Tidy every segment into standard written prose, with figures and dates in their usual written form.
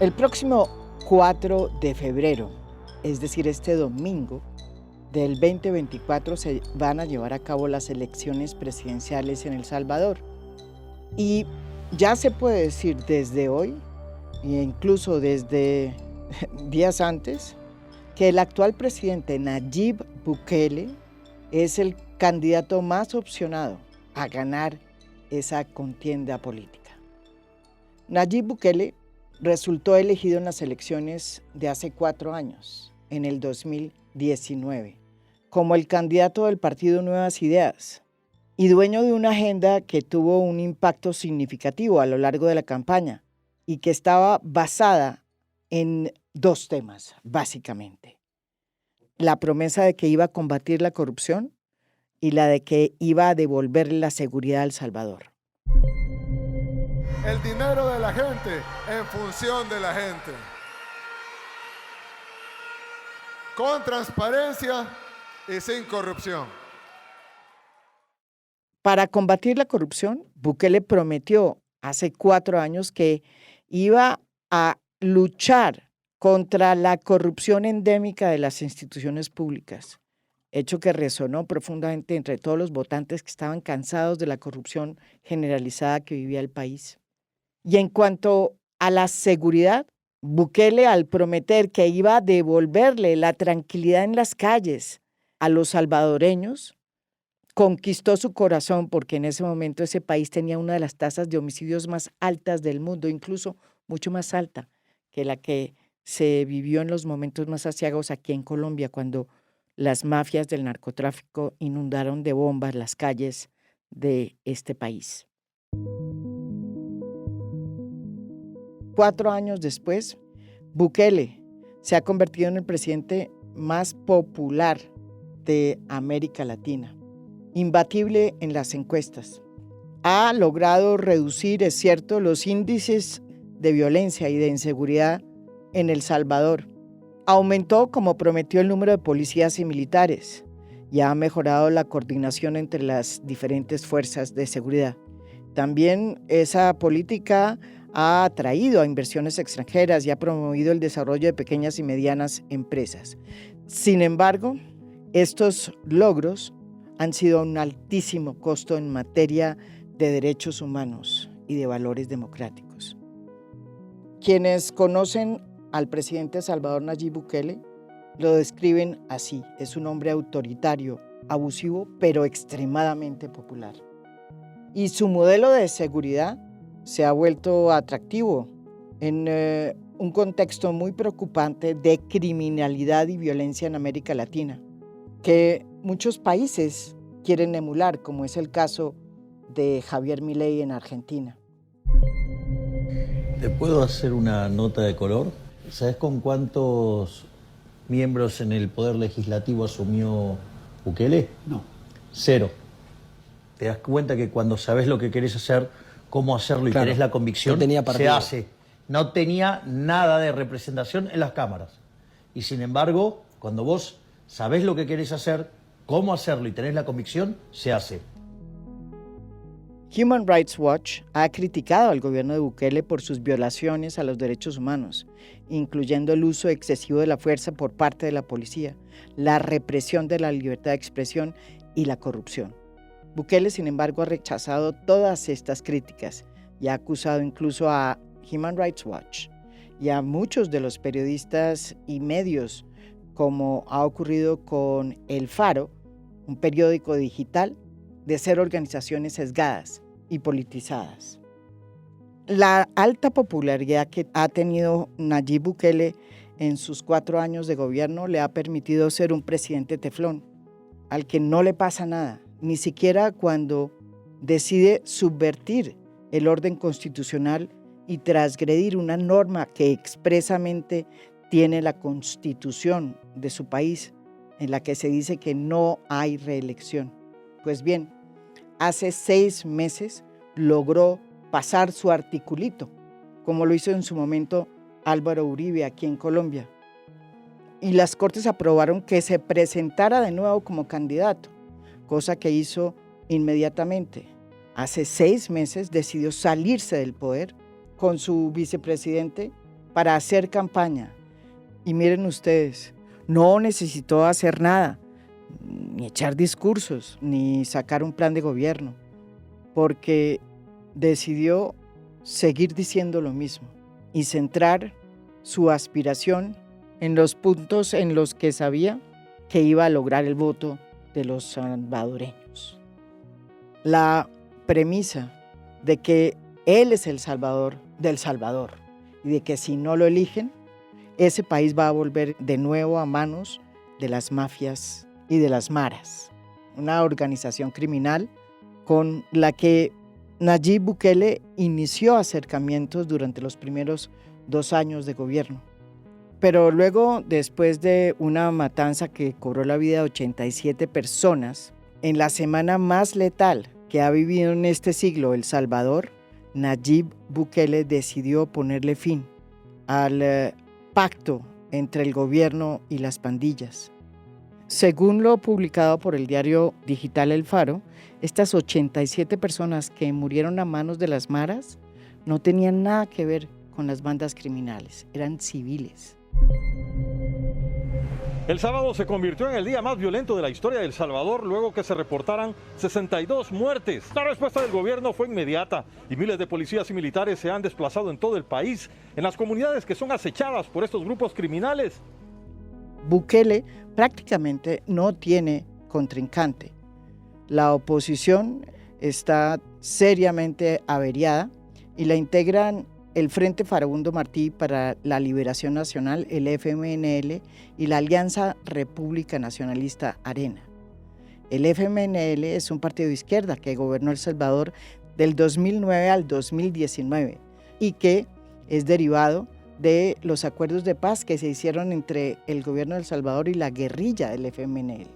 El próximo 4 de febrero, es decir, este domingo del 2024, se van a llevar a cabo las elecciones presidenciales en El Salvador. Y ya se puede decir desde hoy, e incluso desde días antes, que el actual presidente Nayib Bukele es el candidato más opcionado a ganar esa contienda política. Nayib Bukele resultó elegido en las elecciones de hace 4 años, en el 2019, como el candidato del partido Nuevas Ideas y dueño de una agenda que tuvo un impacto significativo a lo largo de la campaña y que estaba basada en 2 temas, básicamente. La promesa de que iba a combatir la corrupción y la de que iba a devolverle la seguridad a El Salvador. El dinero de la gente en función de la gente. Con transparencia y sin corrupción. Para combatir la corrupción, Bukele prometió hace 4 años que iba a luchar contra la corrupción endémica de las instituciones públicas, hecho que resonó profundamente entre todos los votantes que estaban cansados de la corrupción generalizada que vivía el país. Y en cuanto a la seguridad, Bukele, al prometer que iba a devolverle la tranquilidad en las calles a los salvadoreños, conquistó su corazón porque en ese momento ese país tenía una de las tasas de homicidios más altas del mundo, incluso mucho más alta que la que se vivió en los momentos más aciagos aquí en Colombia, cuando las mafias del narcotráfico inundaron de bombas las calles de este país. 4 años después, Bukele se ha convertido en el presidente más popular de América Latina, imbatible en las encuestas. Ha logrado reducir, es cierto, los índices de violencia y de inseguridad en El Salvador. Aumentó, como prometió, el número de policías y militares y ha mejorado la coordinación entre las diferentes fuerzas de seguridad. También esa política ha atraído a inversiones extranjeras y ha promovido el desarrollo de pequeñas y medianas empresas. Sin embargo, estos logros han sido a un altísimo costo en materia de derechos humanos y de valores democráticos. Quienes conocen al presidente Salvador Nayib Bukele lo describen así: es un hombre autoritario, abusivo, pero extremadamente popular. Y su modelo de seguridad se ha vuelto atractivo en un contexto muy preocupante de criminalidad y violencia en América Latina, que muchos países quieren emular, como es el caso de Javier Milei en Argentina. ¿Te puedo hacer una nota de color? ¿Sabes con cuántos miembros en el Poder Legislativo asumió Bukele? No. 0. ¿Te das cuenta que cuando sabes lo que querés hacer, cómo hacerlo y Claro, tenés la convicción, no tenía se partido. hace? No tenía nada de representación en las cámaras. Y sin embargo, cuando vos sabés lo que querés hacer, cómo hacerlo y tenés la convicción, se hace. Human Rights Watch ha criticado al gobierno de Bukele por sus violaciones a los derechos humanos, incluyendo el uso excesivo de la fuerza por parte de la policía, la represión de la libertad de expresión y la corrupción. Bukele, sin embargo, ha rechazado todas estas críticas y ha acusado incluso a Human Rights Watch y a muchos de los periodistas y medios, como ha ocurrido con El Faro, un periódico digital, de ser organizaciones sesgadas y politizadas. La alta popularidad que ha tenido Nayib Bukele en sus 4 años de gobierno le ha permitido ser un presidente teflón, al que no le pasa nada, ni siquiera cuando decide subvertir el orden constitucional y transgredir una norma que expresamente tiene la Constitución de su país, en la que se dice que no hay reelección. Pues bien, hace 6 meses logró pasar su articulito, como lo hizo en su momento Álvaro Uribe aquí en Colombia. Y las Cortes aprobaron que se presentara de nuevo como candidato, cosa que hizo inmediatamente. Hace 6 meses decidió salirse del poder con su vicepresidente para hacer campaña. Y miren ustedes, no necesitó hacer nada, ni echar discursos, ni sacar un plan de gobierno, porque decidió seguir diciendo lo mismo y centrar su aspiración en los puntos en los que sabía que iba a lograr el voto de los salvadoreños. La premisa de que él es el Salvador del Salvador y de que si no lo eligen, ese país va a volver de nuevo a manos de las mafias y de las maras, una organización criminal con la que Nayib Bukele inició acercamientos durante los primeros 2 años de gobierno. Pero luego, después de una matanza que cobró la vida de 87 personas, en la semana más letal que ha vivido en este siglo El Salvador, Nayib Bukele decidió ponerle fin al pacto entre el gobierno y las pandillas. Según lo publicado por el diario digital El Faro, estas 87 personas que murieron a manos de las maras no tenían nada que ver con las bandas criminales, eran civiles. El sábado se convirtió en el día más violento de la historia de El Salvador luego que se reportaran 62 muertes. La respuesta del gobierno fue inmediata y miles de policías y militares se han desplazado en todo el país, en las comunidades que son acechadas por estos grupos criminales. Bukele prácticamente no tiene contrincante. La oposición está seriamente averiada y la integran el Frente Farabundo Martí para la Liberación Nacional, el FMNL, y la Alianza República Nacionalista Arena. El FMNL es un partido de izquierda que gobernó El Salvador del 2009 al 2019 y que es derivado de los acuerdos de paz que se hicieron entre el gobierno de El Salvador y la guerrilla del FMNL.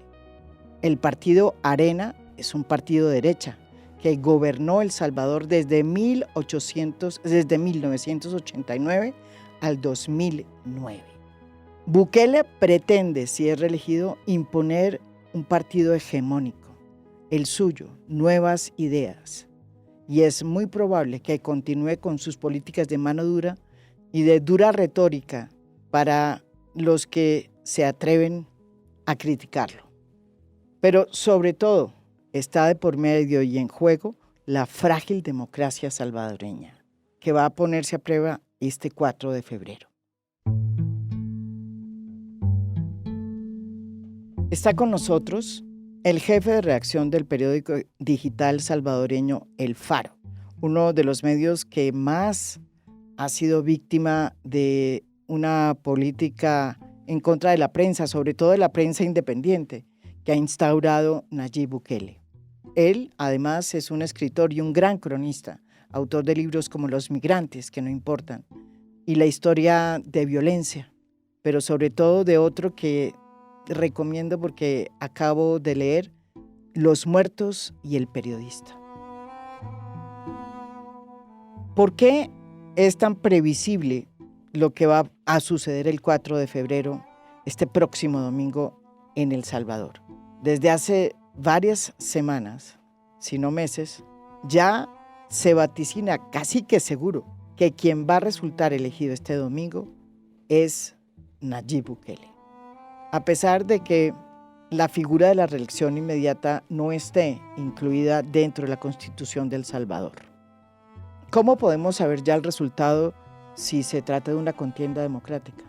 El partido Arena es un partido de derecha que gobernó El Salvador desde 1989 al 2009. Bukele pretende, si es reelegido, imponer un partido hegemónico, el suyo, nuevas ideas. Y es muy probable que continúe con sus políticas de mano dura y de dura retórica para los que se atreven a criticarlo. Pero sobre todo, está de por medio y en juego la frágil democracia salvadoreña, que va a ponerse a prueba este 4 de febrero. Está con nosotros el jefe de redacción del periódico digital salvadoreño El Faro, uno de los medios que más ha sido víctima de una política en contra de la prensa, sobre todo de la prensa independiente, que ha instaurado Nayib Bukele. Él, además, es un escritor y un gran cronista, autor de libros como Los migrantes, que no importan, y La historia de violencia, pero sobre todo de otro que recomiendo porque acabo de leer, Los muertos y el periodista. ¿Por qué es tan previsible lo que va a suceder el 4 de febrero, este próximo domingo, en El Salvador? Desde hace varias semanas, si no meses, ya se vaticina casi que seguro que quien va a resultar elegido este domingo es Nayib Bukele. A pesar de que la figura de la reelección inmediata no esté incluida dentro de la Constitución de El Salvador. ¿Cómo podemos saber ya el resultado si se trata de una contienda democrática?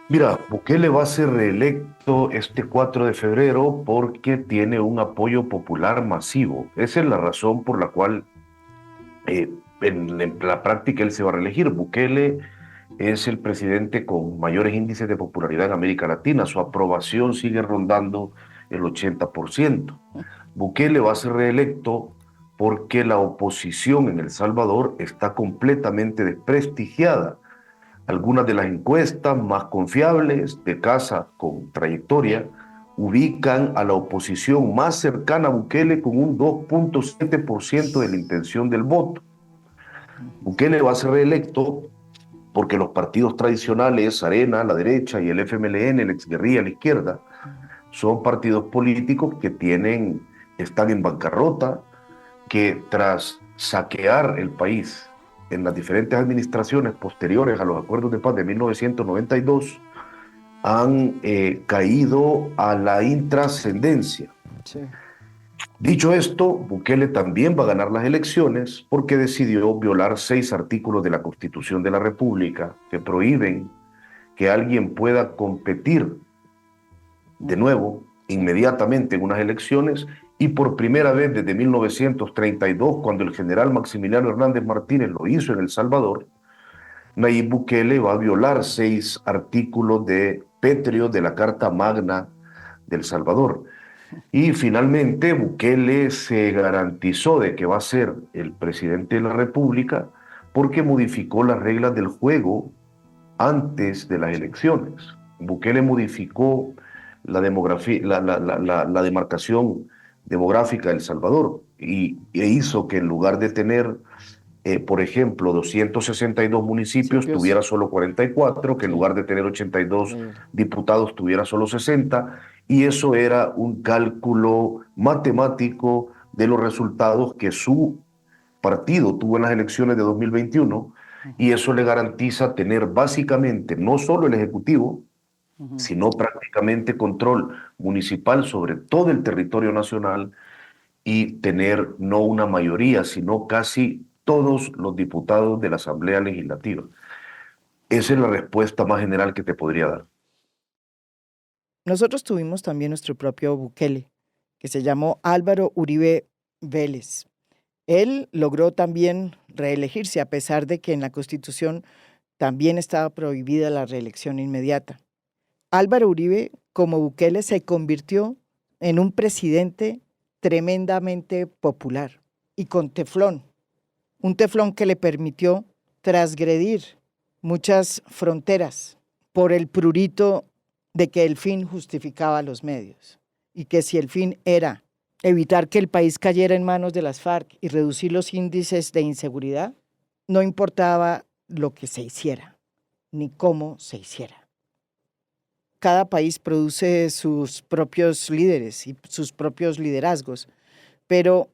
Mira, Bukele va a ser reelecto este 4 de febrero porque tiene un apoyo popular masivo. Esa es la razón por la cual en la práctica él se va a reelegir. Bukele es el presidente con mayores índices de popularidad en América Latina. Su aprobación sigue rondando el 80%. Bukele va a ser reelecto porque la oposición en El Salvador está completamente desprestigiada. Algunas de las encuestas más confiables de casa con trayectoria ubican a la oposición más cercana a Bukele con un 2.7% de la intención del voto. Bukele va a ser reelecto porque los partidos tradicionales, Arena, la derecha, y el FMLN, el exguerrilla, la izquierda, son partidos políticos que están en bancarrota, que tras saquear el país en las diferentes administraciones posteriores a los acuerdos de paz de 1992 han caído a la intrascendencia. Sí. Dicho esto, Bukele también va a ganar las elecciones porque decidió violar 6 artículos de la Constitución de la República que prohíben que alguien pueda competir de nuevo, inmediatamente en unas elecciones, y por primera vez desde 1932, cuando el general Maximiliano Hernández Martínez lo hizo en El Salvador, Nayib Bukele va a violar 6 artículos pétreos de la Carta Magna de El Salvador. Y finalmente Bukele se garantizó de que va a ser el presidente de la República porque modificó las reglas del juego antes de las elecciones. Bukele modificó la demarcación demográfica de El Salvador e hizo que en lugar de tener, por ejemplo, 262 municipios, tuviera solo 44, que en lugar de tener 82 diputados tuviera solo 60, y eso era un cálculo matemático de los resultados que su partido tuvo en las elecciones de 2021, y eso le garantiza tener básicamente no solo el Ejecutivo, sino prácticamente control municipal sobre todo el territorio nacional y tener no una mayoría, sino casi todos los diputados de la Asamblea Legislativa. Esa es la respuesta más general que te podría dar. Nosotros tuvimos también nuestro propio Bukele, que se llamó Álvaro Uribe Vélez. Él logró también reelegirse, a pesar de que en la Constitución también estaba prohibida la reelección inmediata. Álvaro Uribe, como Bukele, se convirtió en un presidente tremendamente popular y con teflón. Un teflón que le permitió transgredir muchas fronteras por el prurito de que el fin justificaba los medios y que si el fin era evitar que el país cayera en manos de las FARC y reducir los índices de inseguridad, no importaba lo que se hiciera ni cómo se hiciera. Cada país produce sus propios líderes y sus propios liderazgos, pero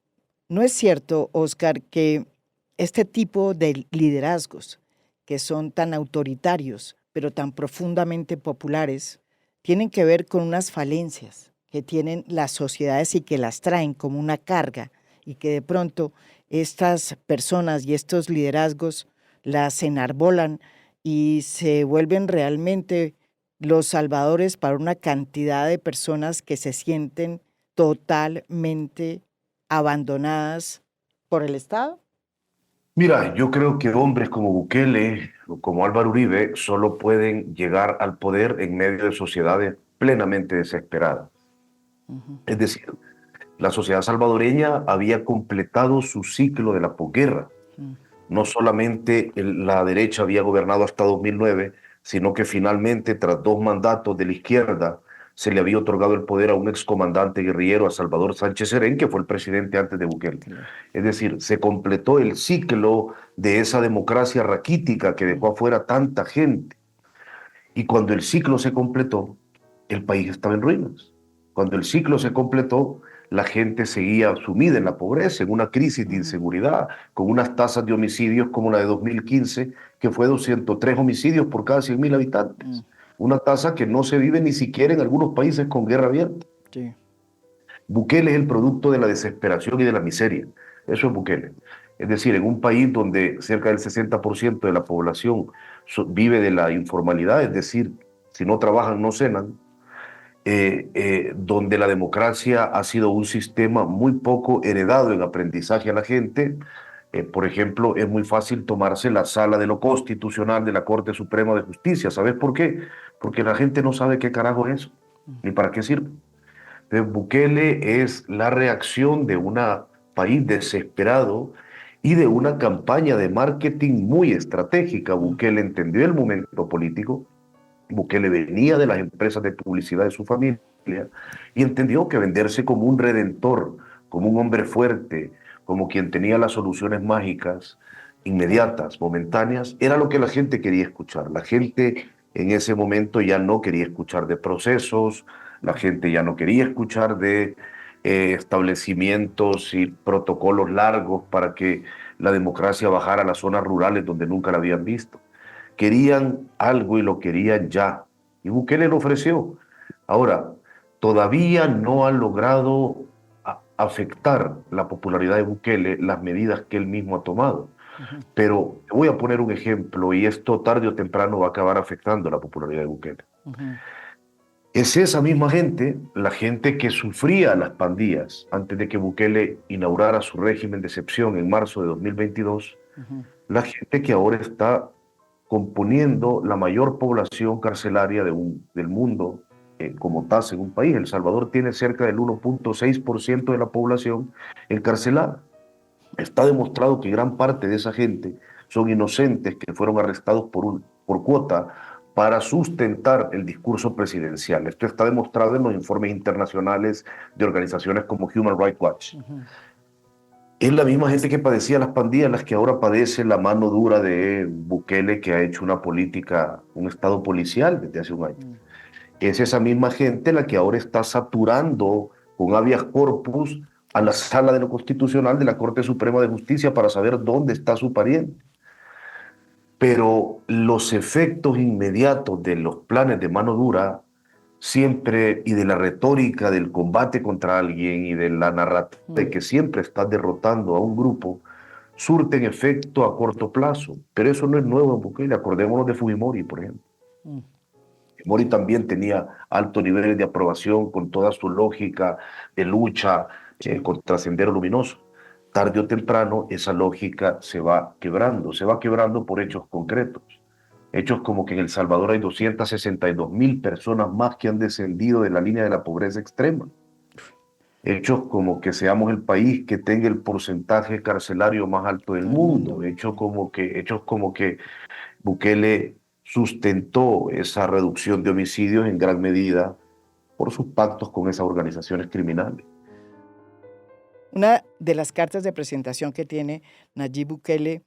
no es cierto, Oscar, que este tipo de liderazgos que son tan autoritarios, pero tan profundamente populares, tienen que ver con unas falencias que tienen las sociedades y que las traen como una carga y que de pronto estas personas y estos liderazgos las enarbolan y se vuelven realmente los salvadores para una cantidad de personas que se sienten totalmente abandonadas por el Estado. Mira, yo creo que hombres como Bukele o como Álvaro Uribe solo pueden llegar al poder en medio de sociedades plenamente desesperadas. Es decir, la sociedad salvadoreña había completado su ciclo de la posguerra. No solamente la derecha había gobernado hasta 2009, sino que finalmente, tras 2 mandatos de la izquierda, se le había otorgado el poder a un excomandante guerrillero, a Salvador Sánchez Serén, que fue el presidente antes de Bukele. Es decir, se completó el ciclo de esa democracia raquítica que dejó afuera tanta gente. Y cuando el ciclo se completó, el país estaba en ruinas. Cuando el ciclo se completó, la gente seguía sumida en la pobreza, en una crisis de inseguridad, con unas tasas de homicidios como la de 2015, que fue 203 homicidios por cada 100.000 habitantes. Una tasa que no se vive ni siquiera en algunos países con guerra abierta. Sí. Bukele es el producto de la desesperación y de la miseria. Eso es Bukele. Es decir, en un país donde cerca del 60% de la población vive de la informalidad, es decir, si no trabajan no cenan, donde la democracia ha sido un sistema muy poco heredado en aprendizaje a la gente. Por ejemplo, es muy fácil tomarse la sala de lo constitucional de la Corte Suprema de Justicia. ¿Sabes por qué? Porque la gente no sabe qué carajo es eso, ni para qué sirve. Entonces, Bukele es la reacción de un país desesperado y de una campaña de marketing muy estratégica. Bukele entendió el momento político. Bukele venía de las empresas de publicidad de su familia y entendió que venderse como un redentor, como un hombre fuerte, como quien tenía las soluciones mágicas, inmediatas, momentáneas, era lo que la gente quería escuchar. La gente en ese momento ya no quería escuchar de procesos, la gente ya no quería escuchar de establecimientos y protocolos largos para que la democracia bajar a las zonas rurales donde nunca la habían visto. Querían algo y lo querían ya. Y Bukele lo ofreció. Ahora, todavía no ha logrado afectar la popularidad de Bukele las medidas que él mismo ha tomado. Pero voy a poner un ejemplo, y esto tarde o temprano va a acabar afectando la popularidad de Bukele. Es esa misma gente, la gente que sufría las pandillas antes de que Bukele inaugurara su régimen de excepción en marzo de 2022, la gente que ahora está componiendo la mayor población carcelaria del mundo como tasa en un país. El Salvador tiene cerca del 1.6% de la población encarcelada. Está demostrado que gran parte de esa gente son inocentes que fueron arrestados por cuota para sustentar el discurso presidencial. Esto está demostrado en los informes internacionales de organizaciones como Human Rights Watch. Es la misma gente que padecía las pandillas las que ahora padece la mano dura de Bukele, que ha hecho una política, un estado policial desde hace un año. Es esa misma gente la que ahora está saturando con habeas corpus a la Sala de lo Constitucional de la Corte Suprema de Justicia para saber dónde está su pariente. Pero los efectos inmediatos de los planes de mano dura siempre, y de la retórica del combate contra alguien y de la narrativa de que siempre está derrotando a un grupo, surten efecto a corto plazo. Pero eso no es nuevo en Bukele. Acordémonos de Fujimori, por ejemplo. Fujimori también tenía altos niveles de aprobación con toda su lógica de lucha contra Sendero Luminoso. Tarde o temprano esa lógica se va quebrando por hechos concretos. Hechos como que en El Salvador hay 262,000 personas más que han descendido de la línea de la pobreza extrema. Hechos como que seamos el país que tenga el porcentaje carcelario más alto del mundo. Hechos como que Bukele sustentó esa reducción de homicidios en gran medida por sus pactos con esas organizaciones criminales. Una de las cartas de presentación que tiene Nayib Bukele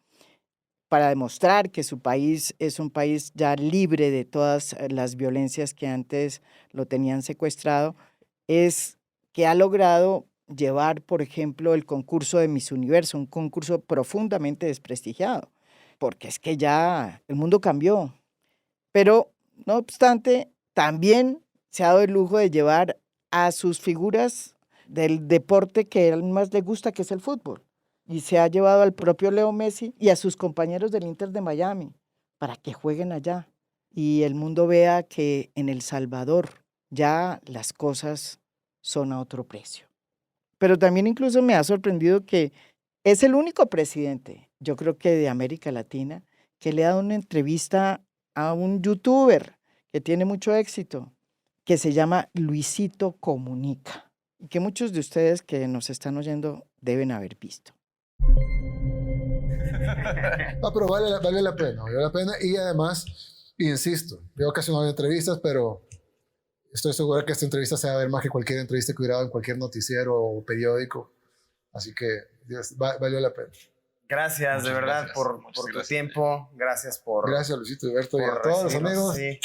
para demostrar que su país es un país ya libre de todas las violencias que antes lo tenían secuestrado, es que ha logrado llevar, por ejemplo, el concurso de Miss Universo, un concurso profundamente desprestigiado, porque es que ya el mundo cambió. Pero, no obstante, también se ha dado el lujo de llevar a sus figuras del deporte que a él más le gusta, que es el fútbol. Y se ha llevado al propio Leo Messi y a sus compañeros del Inter de Miami para que jueguen allá. Y el mundo vea que en El Salvador ya las cosas son a otro precio. Pero también incluso me ha sorprendido que es el único presidente, yo creo que de América Latina, que le ha dado una entrevista a un youtuber que tiene mucho éxito, que se llama Luisito Comunica, y que muchos de ustedes que nos están oyendo deben haber visto. No, pero vale la pena. Y además, insisto, yo casi no hago entrevistas, pero estoy seguro que esta entrevista se va a ver más que cualquier entrevista que hubiera dado en cualquier noticiero o periódico. Así que valió la pena. Gracias, de verdad, por tu tiempo. Gracias por... Gracias, Luisito Heriberto, y a todos los amigos. Sí.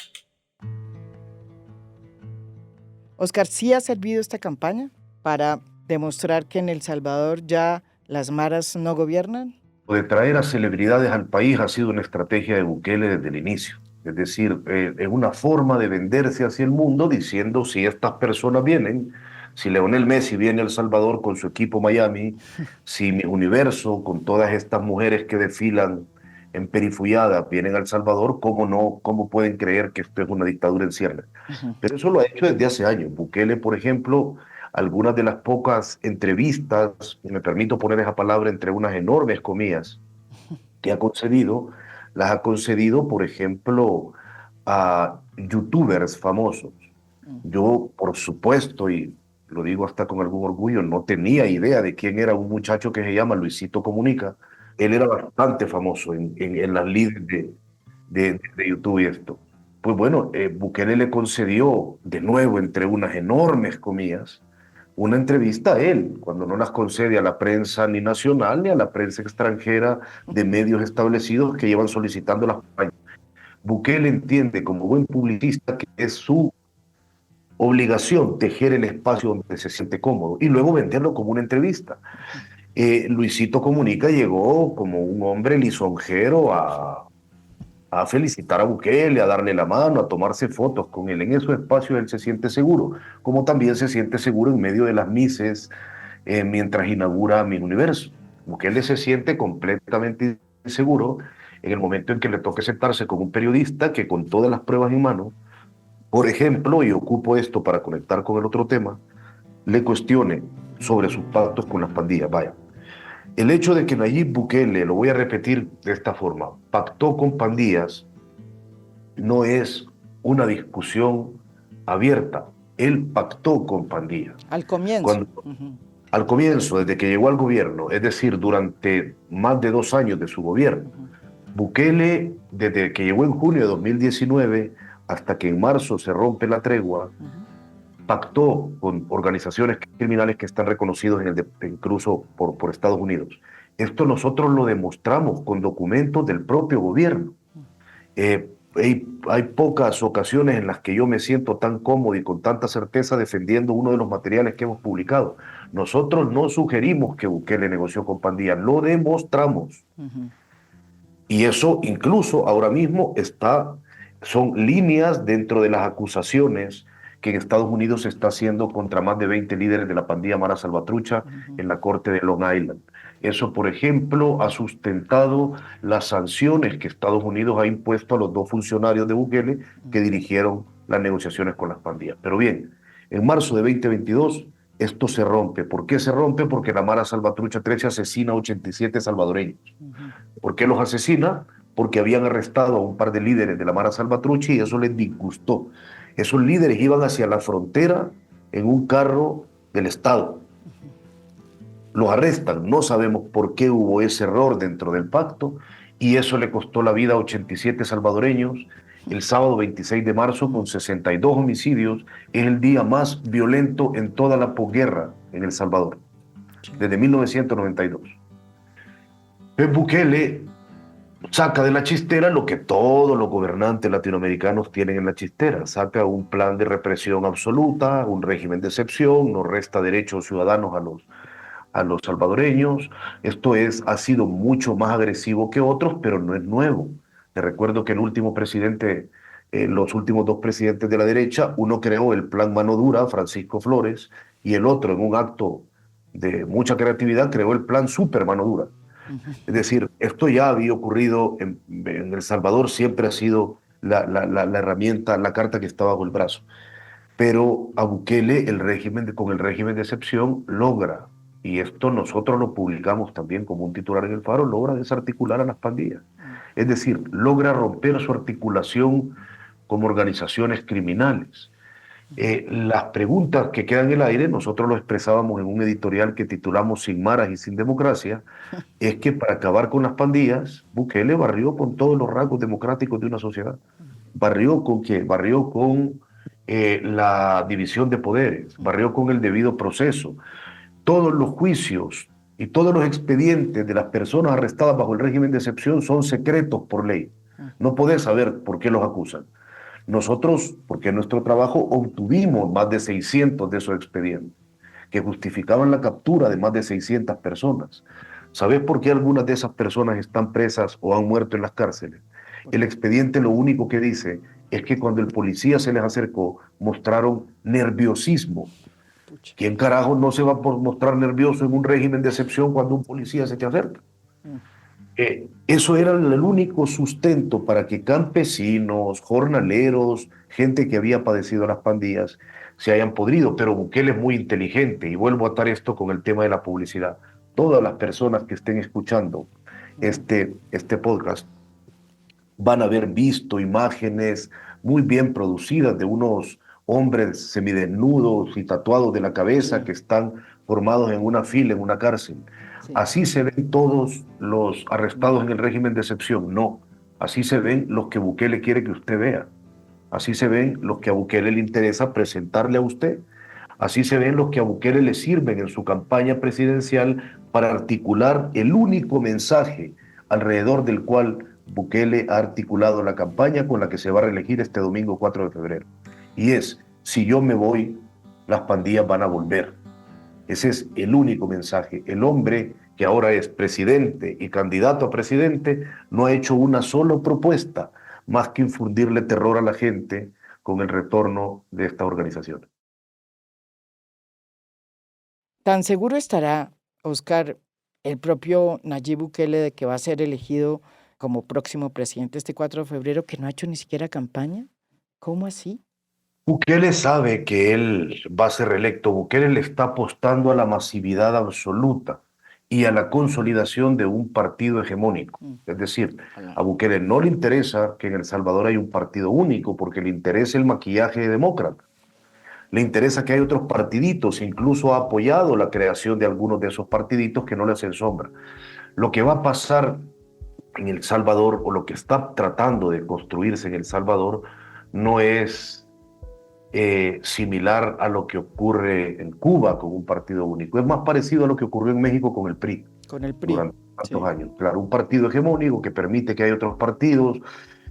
Oscar, ¿sí ha servido esta campaña para demostrar que en El Salvador ya las maras no gobiernan? Lo de traer a celebridades al país ha sido una estrategia de Bukele desde el inicio. Es decir, es una forma de venderse hacia el mundo diciendo: si estas personas vienen, si Lionel Messi viene a El Salvador con su equipo Miami, si Miss Universo con todas estas mujeres que desfilan en perifullada vienen a El Salvador, ¿cómo pueden creer que esto es una dictadura en ciernes? Pero eso lo ha hecho desde hace años. Bukele, por ejemplo, algunas de las pocas entrevistas, y me permito poner esa palabra entre unas enormes comillas, que ha concedido, las ha concedido, por ejemplo, a youtubers famosos. Yo, por supuesto, y lo digo hasta con algún orgullo, no tenía idea de quién era un muchacho que se llama Luisito Comunica. Él era bastante famoso en las líderes de YouTube y esto. Pues bueno, Bukele le concedió, de nuevo, entre unas enormes comillas, una entrevista a él, cuando no las concede a la prensa ni nacional ni a la prensa extranjera de medios establecidos que llevan solicitando las campañas. Bukele entiende, como buen publicista, que es su obligación tejer el espacio donde se siente cómodo y luego venderlo como una entrevista. Luisito Comunica llegó como un hombre lisonjero a felicitar a Bukele, a darle la mano, a tomarse fotos con él. En esos espacios él se siente seguro, como también se siente seguro en medio de las mises mientras inaugura Miss Universo. Bukele se siente completamente inseguro en el momento en que le toque sentarse con un periodista que con todas las pruebas en mano, por ejemplo, y ocupo esto para conectar con el otro tema, le cuestione sobre sus pactos con las pandillas. Vaya, el hecho de que Nayib Bukele, lo voy a repetir de esta forma, pactó con pandillas, no es una discusión abierta. Él pactó con pandillas. Al comienzo. Al comienzo, desde que llegó al gobierno, es decir, durante más de 2 años de su gobierno, Bukele, desde que llegó en junio de 2019 hasta que en marzo se rompe la tregua, pactó con organizaciones criminales que están reconocidos incluso por Estados Unidos. Esto nosotros lo demostramos con documentos del propio gobierno. Hay pocas ocasiones en las que yo me siento tan cómodo y con tanta certeza defendiendo uno de los materiales que hemos publicado. Nosotros no sugerimos que Bukele negoció con pandillas, lo demostramos. Y eso incluso ahora mismo son líneas dentro de las acusaciones que en Estados Unidos se está haciendo contra más de 20 líderes de la pandilla Mara Salvatrucha en la corte de Long Island. Eso, por ejemplo, ha sustentado las sanciones que Estados Unidos ha impuesto a los 2 funcionarios de Bukele que dirigieron las negociaciones con las pandillas. Pero bien, en marzo de 2022 esto se rompe. ¿Por qué se rompe? Porque la Mara Salvatrucha 13 asesina a 87 salvadoreños. ¿Por qué los asesina? Porque habían arrestado a un par de líderes de la Mara Salvatrucha y eso les disgustó. Esos líderes iban hacia la frontera en un carro del Estado. Los arrestan, no sabemos por qué hubo ese error dentro del pacto y eso le costó la vida a 87 salvadoreños. El sábado 26 de marzo, con 62 homicidios, es el día más violento en toda la posguerra en El Salvador, desde 1992. Pep Bukele saca de la chistera lo que todos los gobernantes latinoamericanos tienen en la chistera. Saca un plan de represión absoluta, un régimen de excepción, no resta derechos ciudadanos a los salvadoreños. Esto ha sido mucho más agresivo que otros, pero no es nuevo. Te recuerdo que los últimos 2 presidentes de la derecha, uno creó el plan Mano Dura, Francisco Flores, y el otro, en un acto de mucha creatividad, creó el plan Super Mano Dura. Es decir, esto ya había ocurrido en El Salvador, siempre ha sido la herramienta, la carta que está bajo el brazo. Pero a Bukele, con el régimen de excepción, logra, y esto nosotros lo publicamos también como un titular en El Faro, logra desarticular a las pandillas. Es decir, logra romper su articulación como organizaciones criminales. Las preguntas que quedan en el aire, nosotros lo expresábamos en un editorial que titulamos Sin maras y sin democracia, es que para acabar con las pandillas, Bukele barrió con todos los rasgos democráticos de una sociedad. ¿Barrió con qué? Barrió con la división de poderes, barrió con el debido proceso. Todos los juicios y todos los expedientes de las personas arrestadas bajo el régimen de excepción son secretos por ley. No podés saber por qué los acusan. Nosotros, porque en nuestro trabajo, obtuvimos más de 600 de esos expedientes que justificaban la captura de más de 600 personas. ¿Sabés por qué algunas de esas personas están presas o han muerto en las cárceles? El expediente lo único que dice es que cuando el policía se les acercó, mostraron nerviosismo. ¿Quién carajo no se va a mostrar nervioso en un régimen de excepción cuando un policía se te acerca? Eso era el único sustento para que campesinos, jornaleros, gente que había padecido las pandillas, se hayan podrido. Pero Bukele es muy inteligente, y vuelvo a atar esto con el tema de la publicidad. Todas las personas que estén escuchando este podcast van a haber visto imágenes muy bien producidas de unos hombres semidesnudos y tatuados de la cabeza que están formados en una fila en una cárcel. Sí. Así se ven todos los arrestados en el régimen de excepción. No, así se ven los que Bukele quiere que usted vea. Así se ven los que a Bukele le interesa presentarle a usted. Así se ven los que a Bukele le sirven en su campaña presidencial para articular el único mensaje alrededor del cual Bukele ha articulado la campaña con la que se va a reelegir este domingo 4 de febrero. Y es, si yo me voy, las pandillas van a volver. Ese es el único mensaje. El hombre que ahora es presidente y candidato a presidente, no ha hecho una sola propuesta más que infundirle terror a la gente con el retorno de esta organización. Tan seguro estará, Oscar, el propio Nayib Bukele de que va a ser elegido como próximo presidente este 4 de febrero, que no ha hecho ni siquiera campaña. ¿Cómo así? Bukele sabe que él va a ser reelecto. Bukele le está apostando a la masividad absoluta y a la consolidación de un partido hegemónico. Es decir, a Bukele no le interesa que en El Salvador haya un partido único porque le interesa el maquillaje demócrata. Le interesa que haya otros partiditos, incluso ha apoyado la creación de algunos de esos partiditos que no le hacen sombra. Lo que va a pasar en El Salvador, o lo que está tratando de construirse en El Salvador, no es similar a lo que ocurre en Cuba con un partido único. Es más parecido a lo que ocurrió en México con el PRI. Con el PRI. Durante tantos años. Claro, un partido hegemónico que permite que haya otros partidos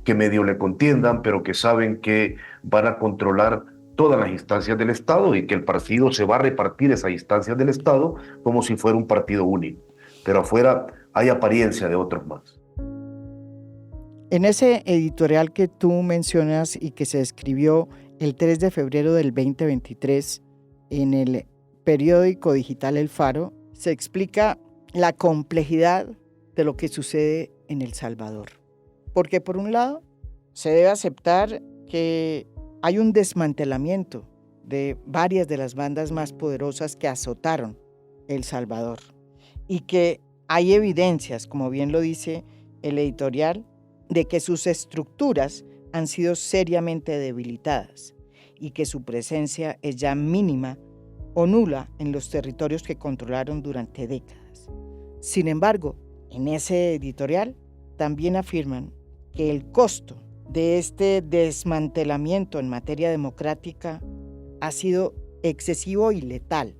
que medio le contiendan, pero que saben que van a controlar todas las instancias del Estado y que el partido se va a repartir esas instancias del Estado como si fuera un partido único. Pero afuera hay apariencia de otros más. En ese editorial que tú mencionas y que se escribió el 3 de febrero del 2023 en el periódico digital El Faro, se explica la complejidad de lo que sucede en El Salvador. Porque por un lado, se debe aceptar que hay un desmantelamiento de varias de las bandas más poderosas que azotaron El Salvador y que hay evidencias, como bien lo dice el editorial, de que sus estructuras han sido seriamente debilitadas y que su presencia es ya mínima o nula en los territorios que controlaron durante décadas. Sin embargo, en ese editorial también afirman que el costo de este desmantelamiento en materia democrática ha sido excesivo y letal,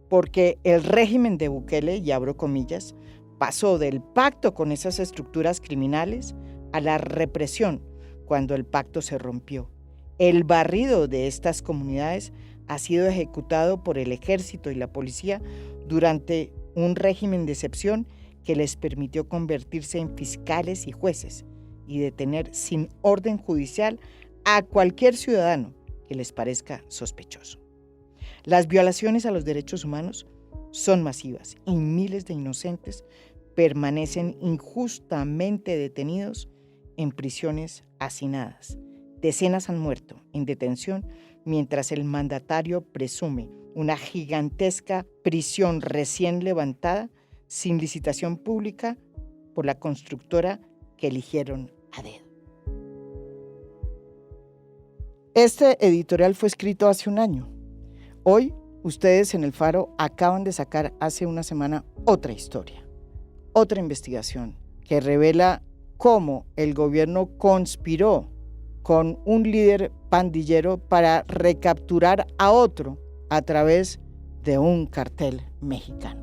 porque el régimen de Bukele, y abro comillas, pasó del pacto con esas estructuras criminales a la represión cuando el pacto se rompió. El barrido de estas comunidades ha sido ejecutado por el ejército y la policía durante un régimen de excepción que les permitió convertirse en fiscales y jueces y detener sin orden judicial a cualquier ciudadano que les parezca sospechoso. Las violaciones a los derechos humanos son masivas y miles de inocentes permanecen injustamente detenidos en prisiones hacinadas. Decenas han muerto en detención mientras el mandatario presume una gigantesca prisión recién levantada sin licitación pública por la constructora que eligieron a dedo. Este editorial fue escrito hace un año. Hoy, ustedes en El Faro acaban de sacar hace una semana otra historia, otra investigación que revela cómo el gobierno conspiró con un líder pandillero para recapturar a otro a través de un cartel mexicano.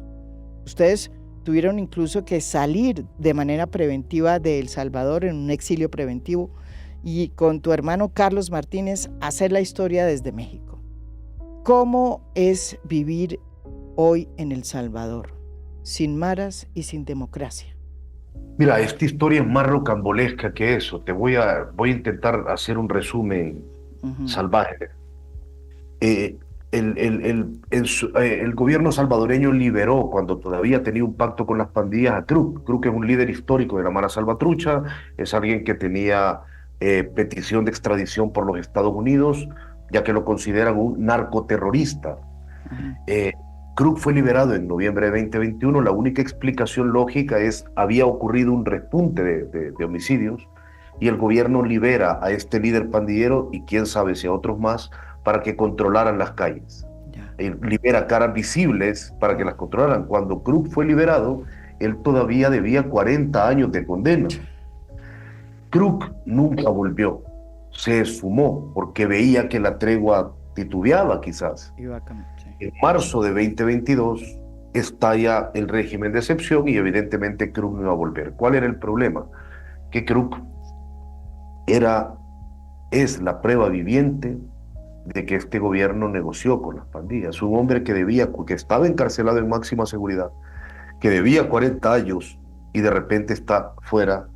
Ustedes tuvieron incluso que salir de manera preventiva de El Salvador en un exilio preventivo y con tu hermano Carlos Martínez hacer la historia desde México. ¿Cómo es vivir hoy en El Salvador, sin maras y sin democracia? Mira, esta historia es más rocambolesca que eso. Voy a intentar hacer un resumen salvaje. El gobierno salvadoreño liberó, cuando todavía tenía un pacto con las pandillas, a Kruk. Kruk es un líder histórico de la Mara Salvatrucha, es alguien que tenía petición de extradición por los Estados Unidos, ya que lo consideran un narcoterrorista. Kruk fue liberado en noviembre de 2021. La única explicación lógica es había ocurrido un repunte de homicidios y el gobierno libera a este líder pandillero y quién sabe si a otros más para que controlaran las calles. Libera caras visibles para que las controlaran. Cuando Kruk fue liberado, él todavía debía 40 años de condena. Kruk nunca volvió, se esfumó porque veía que la tregua titubeaba quizás. En marzo de 2022 estalla el régimen de excepción y evidentemente Kruk no iba a volver. ¿Cuál era el problema? Que Kruk es la prueba viviente de que este gobierno negoció con las pandillas. Un hombre que estaba encarcelado en máxima seguridad, que debía 40 años y de repente está fuera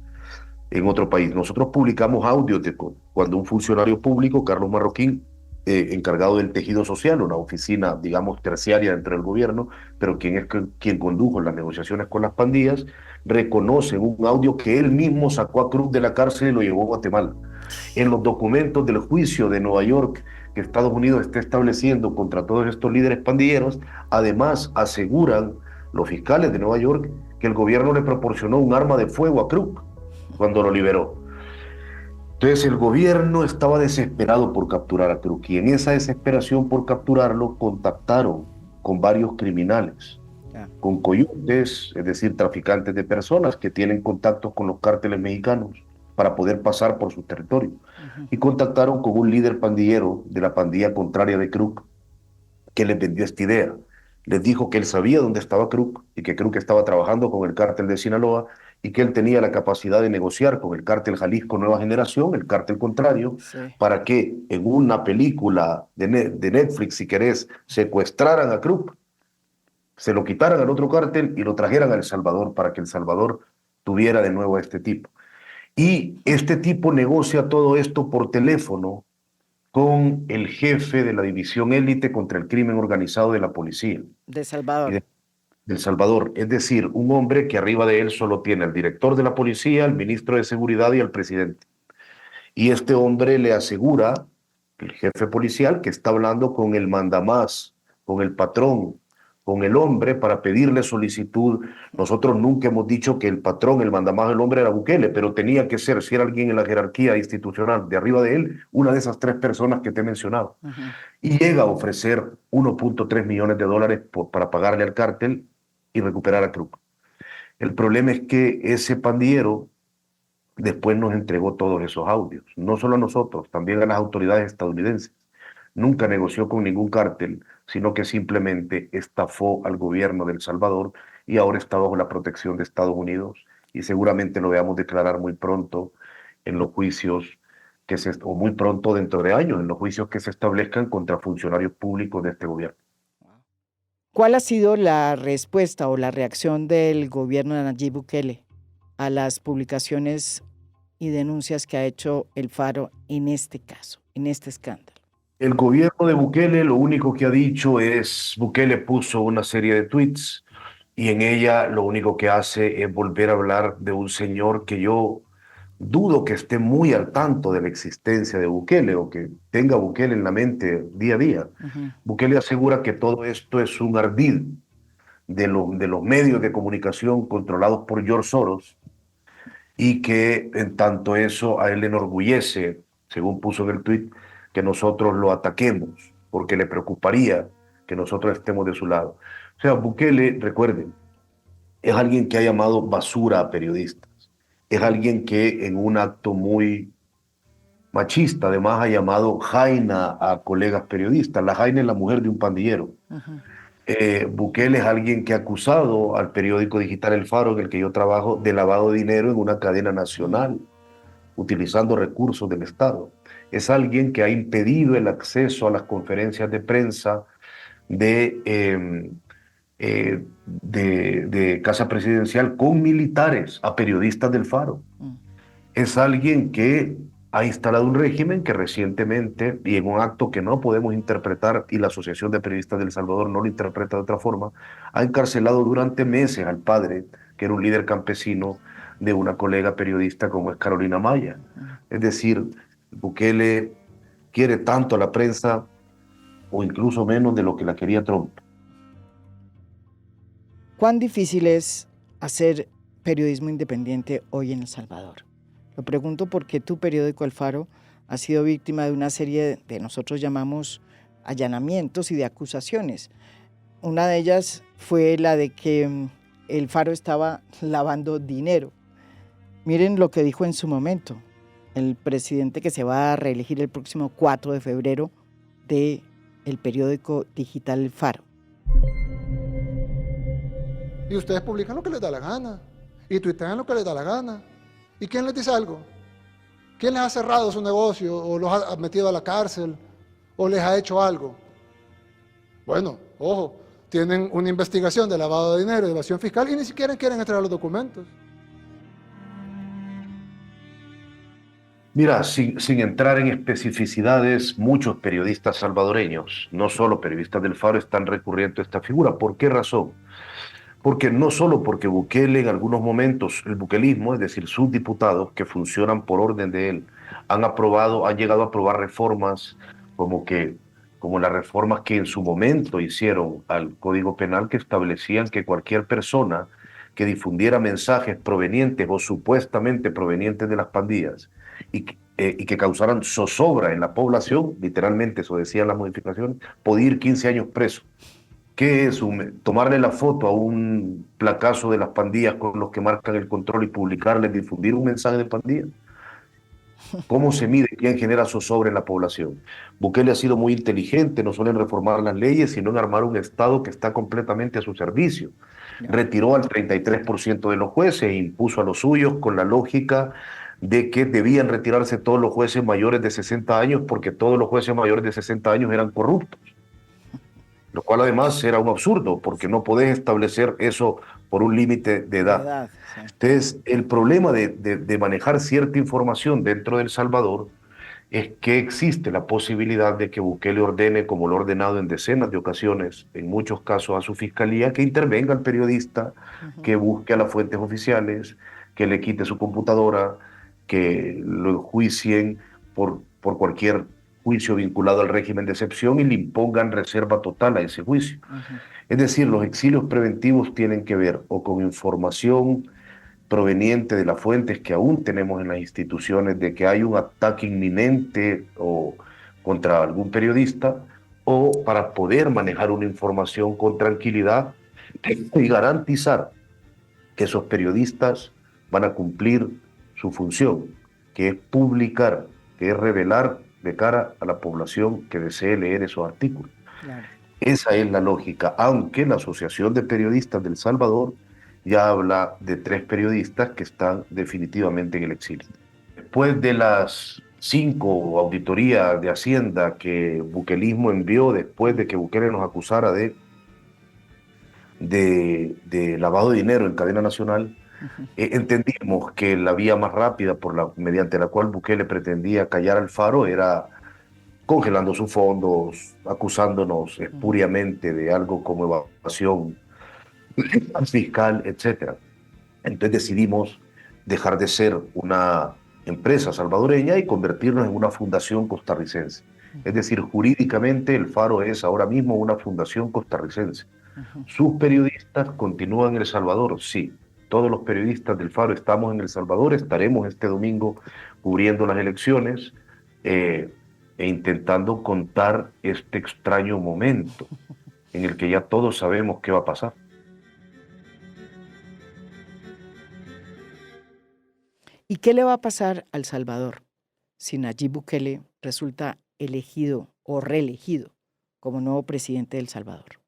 en otro país. Nosotros publicamos audios de cuando un funcionario público, Carlos Marroquín, encargado del tejido social, una oficina, digamos, terciaria dentro del gobierno, pero quien condujo las negociaciones con las pandillas, reconoce un audio que él mismo sacó a Cruz de la cárcel y lo llevó a Guatemala. En los documentos del juicio de Nueva York que Estados Unidos está estableciendo contra todos estos líderes pandilleros, además aseguran los fiscales de Nueva York que el gobierno le proporcionó un arma de fuego a Cruz cuando lo liberó. Entonces el gobierno estaba desesperado por capturar a Cruz y en esa desesperación por capturarlo contactaron con varios criminales, con coyotes, es decir, traficantes de personas que tienen contactos con los cárteles mexicanos para poder pasar por su territorio. Y contactaron con un líder pandillero de la pandilla contraria de Cruz que les vendió esta idea. Les dijo que él sabía dónde estaba Cruz y que Cruz estaba trabajando con el cártel de Sinaloa y que él tenía la capacidad de negociar con el cártel Jalisco Nueva Generación, el cártel contrario, para que en una película de Netflix, si querés, secuestraran a Cruz, se lo quitaran al otro cártel y lo trajeran a El Salvador para que El Salvador tuviera de nuevo a este tipo. Y este tipo negocia todo esto por teléfono con el jefe de la división élite contra el crimen organizado de la policía. De Salvador. Del Salvador. Es decir, un hombre que arriba de él solo tiene al director de la policía, al ministro de seguridad y al presidente. Y este hombre le asegura, el jefe policial, que está hablando con el mandamás, con el patrón, con el hombre para pedirle solicitud. Nosotros nunca hemos dicho que el patrón, el mandamás del hombre era Bukele, pero tenía que ser, si era alguien en la jerarquía institucional de arriba de él, una de esas 3 personas que te he mencionado. Y llega a ofrecer 1.3 millones de dólares para pagarle al cártel y recuperar a Cruz. El problema es que ese pandillero después nos entregó todos esos audios, no solo a nosotros, también a las autoridades estadounidenses. Nunca negoció con ningún cártel, sino que simplemente estafó al gobierno de El Salvador y ahora está bajo la protección de Estados Unidos y seguramente lo veamos declarar muy pronto en los juicios o muy pronto dentro de años, en los juicios que se establezcan contra funcionarios públicos de este gobierno. ¿Cuál ha sido la respuesta o la reacción del gobierno de Nayib Bukele a las publicaciones y denuncias que ha hecho El Faro en este caso, en este escándalo? El gobierno de Bukele lo único que ha dicho es, Bukele puso una serie de tweets y en ella lo único que hace es volver a hablar de un señor que yo dudo que esté muy al tanto de la existencia de Bukele o que tenga Bukele en la mente día a día. Bukele asegura que todo esto es un ardid de los medios de comunicación controlados por George Soros y que en tanto eso a él le enorgullece, según puso en el tweet, que nosotros lo ataquemos, porque le preocuparía que nosotros estemos de su lado. O sea, Bukele, recuerden, es alguien que ha llamado basura a periodistas, es alguien que en un acto muy machista, además ha llamado jaina a colegas periodistas. La jaina es la mujer de un pandillero. Bukele es alguien que ha acusado al periódico digital El Faro, en el que yo trabajo, de lavado de dinero en una cadena nacional, utilizando recursos del Estado. Es alguien que ha impedido el acceso a las conferencias de prensa de Casa Presidencial con militares a periodistas del Faro. Es alguien que ha instalado un régimen que recientemente, y en un acto que no podemos interpretar, y la Asociación de Periodistas del Salvador no lo interpreta de otra forma, ha encarcelado durante meses al padre, que era un líder campesino de una colega periodista como es Carolina Maya. Es decir, Bukele quiere tanto a la prensa, o incluso menos de lo que la quería Trump. ¿Cuán difícil es hacer periodismo independiente hoy en El Salvador? Lo pregunto porque tu periódico El Faro ha sido víctima de una serie de nosotros llamamos allanamientos y de acusaciones. Una de ellas fue la de que El Faro estaba lavando dinero. Miren lo que dijo en su momento el presidente que se va a reelegir el próximo 4 de febrero del periódico digital El Faro. Y ustedes publican lo que les da la gana, y tuitean lo que les da la gana. ¿Y quién les dice algo? ¿Quién les ha cerrado su negocio, o los ha metido a la cárcel, o les ha hecho algo? Bueno, ojo, tienen una investigación de lavado de dinero, de evasión fiscal, y ni siquiera quieren entregar los documentos. Mira, sin entrar en especificidades, muchos periodistas salvadoreños, no solo periodistas del Faro, están recurriendo a esta figura. ¿Por qué razón? Porque no solo porque Bukele en algunos momentos, el bukelismo, es decir, sus diputados que funcionan por orden de él, han llegado a aprobar reformas como las reformas que en su momento hicieron al Código Penal, que establecían que cualquier persona que difundiera mensajes provenientes o supuestamente provenientes de las pandillas y que causaran zozobra en la población, literalmente eso decían las modificaciones, podía ir 15 años preso. ¿Qué es tomarle la foto a un placazo de las pandillas con los que marcan el control y publicarles, difundir un mensaje de pandilla? ¿Cómo se mide quién genera zozobra en la población? Bukele ha sido muy inteligente, no solo en reformar las leyes, sino en armar un Estado que está completamente a su servicio. Retiró al 33% de los jueces e impuso a los suyos con la lógica de que debían retirarse todos los jueces mayores de 60 años porque todos los jueces mayores de 60 años eran corruptos. Lo cual además era un absurdo, porque no podés establecer eso por un límite de edad. Sí. Entonces, el problema de manejar cierta información dentro de El Salvador es que existe la posibilidad de que Bukele ordene, como lo ha ordenado en decenas de ocasiones, en muchos casos a su fiscalía, que intervenga al periodista, que busque a las fuentes oficiales, que le quite su computadora, que lo enjuicien por cualquier juicio vinculado al régimen de excepción y le impongan reserva total a ese juicio. Es decir, los exilios preventivos tienen que ver o con información proveniente de las fuentes que aún tenemos en las instituciones de que hay un ataque inminente o contra algún periodista, o para poder manejar una información con tranquilidad y garantizar que esos periodistas van a cumplir su función, que es publicar, que es revelar de cara a la población que desee leer esos artículos. Claro. Esa es la lógica, aunque la Asociación de Periodistas de El Salvador ya habla de 3 periodistas que están definitivamente en el exilio. Después de las 5 auditorías de Hacienda que Bukelismo envió después de que Bukele nos acusara de lavado de dinero en cadena nacional, entendimos que la vía más rápida mediante la cual Bukele pretendía callar al Faro era congelando sus fondos, acusándonos espuriamente de algo como evasión fiscal, etc. Entonces decidimos dejar de ser una empresa salvadoreña y convertirnos en una fundación costarricense. Es decir, jurídicamente el Faro es ahora mismo una fundación costarricense. ¿Sus periodistas continúan en El Salvador? Sí. Todos los periodistas del Faro estamos en El Salvador, estaremos este domingo cubriendo las elecciones e intentando contar este extraño momento en el que ya todos sabemos qué va a pasar. ¿Y qué le va a pasar a El Salvador si Nayib Bukele resulta elegido o reelegido como nuevo presidente de El Salvador?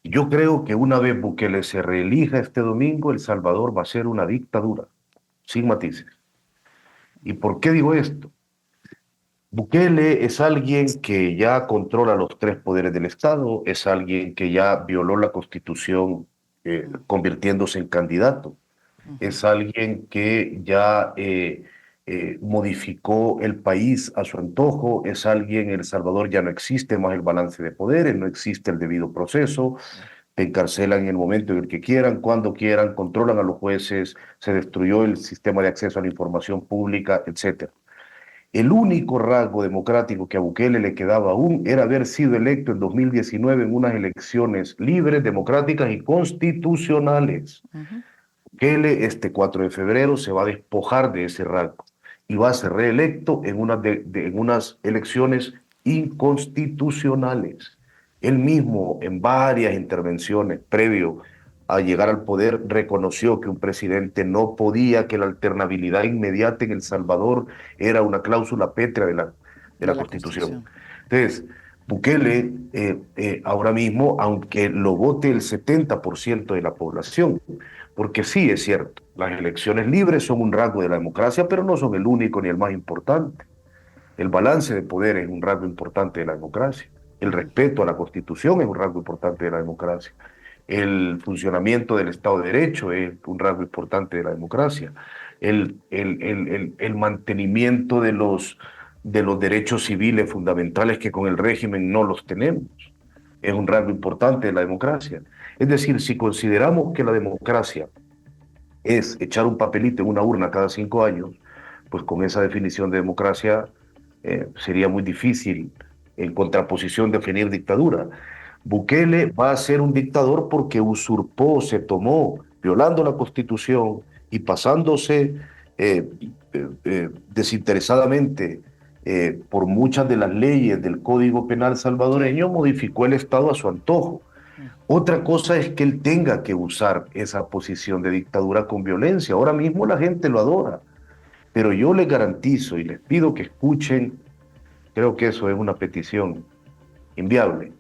Yo creo que una vez Bukele se reelija este domingo, El Salvador va a ser una dictadura, sin matices. ¿Y por qué digo esto? Bukele es alguien que ya controla los 3 poderes del Estado, es alguien que ya violó la Constitución convirtiéndose en candidato, es alguien que ya modificó el país a su antojo, es alguien, en El Salvador ya no existe más el balance de poderes, no existe el debido proceso, te encarcelan en el momento en el que quieran, cuando quieran, controlan a los jueces, se destruyó el sistema de acceso a la información pública, etc. El único rasgo democrático que a Bukele le quedaba aún era haber sido electo en 2019 en unas elecciones libres, democráticas y constitucionales. Bukele este 4 de febrero se va a despojar de ese rasgo y va a ser reelecto en unas elecciones inconstitucionales. Él mismo, en varias intervenciones previo a llegar al poder, reconoció que un presidente no podía, que la alternabilidad inmediata en El Salvador era una cláusula pétrea de la Constitución. Entonces, Bukele ahora mismo, aunque lo vote el 70% de la población, porque sí es cierto, las elecciones libres son un rasgo de la democracia, pero no son el único ni el más importante. El balance de poder es un rasgo importante de la democracia. El respeto a la Constitución es un rasgo importante de la democracia. El funcionamiento del Estado de Derecho es un rasgo importante de la democracia. El mantenimiento de los derechos civiles fundamentales que con el régimen no los tenemos es un rasgo importante de la democracia. Es decir, si consideramos que la democracia es echar un papelito en una urna cada 5 años, pues con esa definición de democracia sería muy difícil en contraposición definir dictadura. Bukele va a ser un dictador porque usurpó, se tomó, violando la Constitución y pasándose desinteresadamente por muchas de las leyes del Código Penal salvadoreño, modificó el Estado a su antojo. Otra cosa es que él tenga que usar esa posición de dictadura con violencia. Ahora mismo la gente lo adora, pero yo les garantizo y les pido que escuchen, creo que eso es una petición inviable,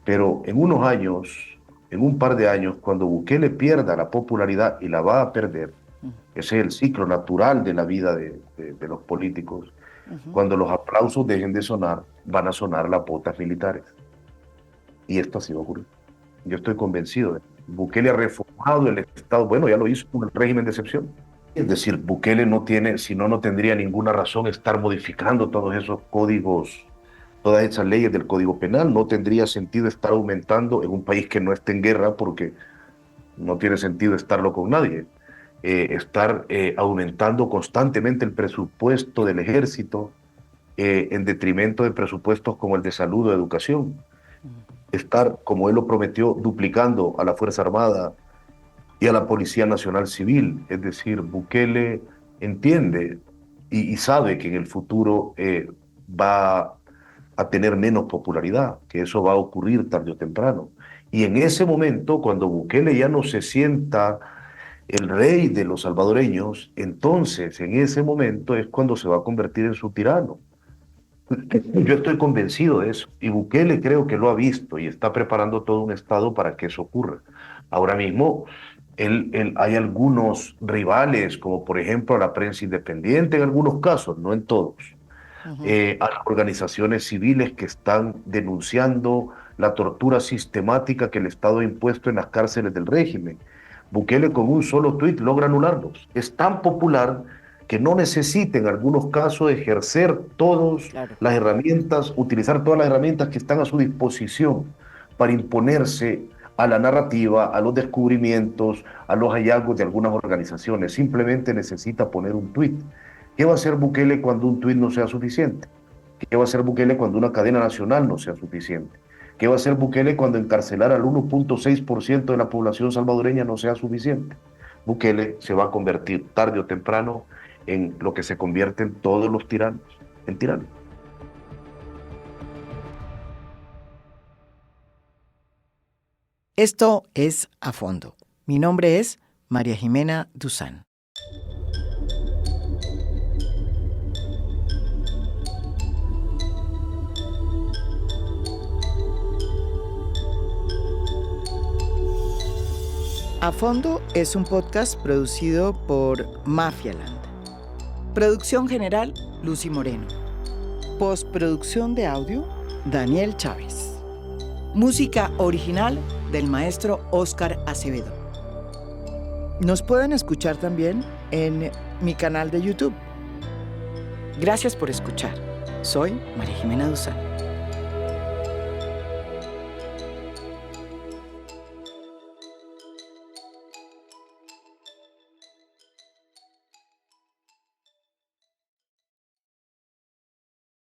pero en unos años, en un par de años, cuando Bukele pierda la popularidad, y la va a perder, ese es el ciclo natural de la vida de los políticos, cuando los aplausos dejen de sonar, van a sonar las botas militares. Y esto así va a ocurrir. Yo estoy convencido de eso. Bukele ha reformado el Estado, bueno, ya lo hizo con el régimen de excepción. Es decir, Bukele no tiene, si no, no tendría ninguna razón estar modificando todos esos códigos, todas esas leyes del Código Penal. No tendría sentido estar aumentando en un país que no esté en guerra, porque no tiene sentido estarlo con nadie. Estar aumentando constantemente el presupuesto del ejército en detrimento de presupuestos como el de salud o educación. Estar, como él lo prometió, duplicando a la Fuerza Armada y a la Policía Nacional Civil. Es decir, Bukele entiende y sabe que en el futuro va a tener menos popularidad, que eso va a ocurrir tarde o temprano. Y en ese momento, cuando Bukele ya no se sienta el rey de los salvadoreños, entonces en ese momento es cuando se va a convertir en su tirano. Yo estoy convencido de eso, y Bukele creo que lo ha visto y está preparando todo un Estado para que eso ocurra. Ahora mismo hay algunos rivales, como por ejemplo la prensa independiente en algunos casos, no en todos, a las organizaciones civiles que están denunciando la tortura sistemática que el Estado ha impuesto en las cárceles del régimen. Bukele con un solo tuit logra anularlos. Es tan popular que no necesita en algunos casos ejercer todas las herramientas, utilizar todas las herramientas que están a su disposición para imponerse a la narrativa, a los descubrimientos, a los hallazgos de algunas organizaciones. Simplemente necesita poner un tuit. ¿Qué va a hacer Bukele cuando un tuit no sea suficiente? ¿Qué va a hacer Bukele cuando una cadena nacional no sea suficiente? ¿Qué va a hacer Bukele cuando encarcelar al 1.6% de la población salvadoreña no sea suficiente? Bukele se va a convertir tarde o temprano en lo que se convierten todos los tiranos, en tiranos. Esto es A Fondo. Mi nombre es María Jimena Duzán. A Fondo es un podcast producido por Mafialand. Producción general, Lucy Moreno. Postproducción de audio, Daniel Chávez. Música original del maestro Óscar Acevedo. Nos pueden escuchar también en mi canal de YouTube. Gracias por escuchar. Soy María Jimena Duzán.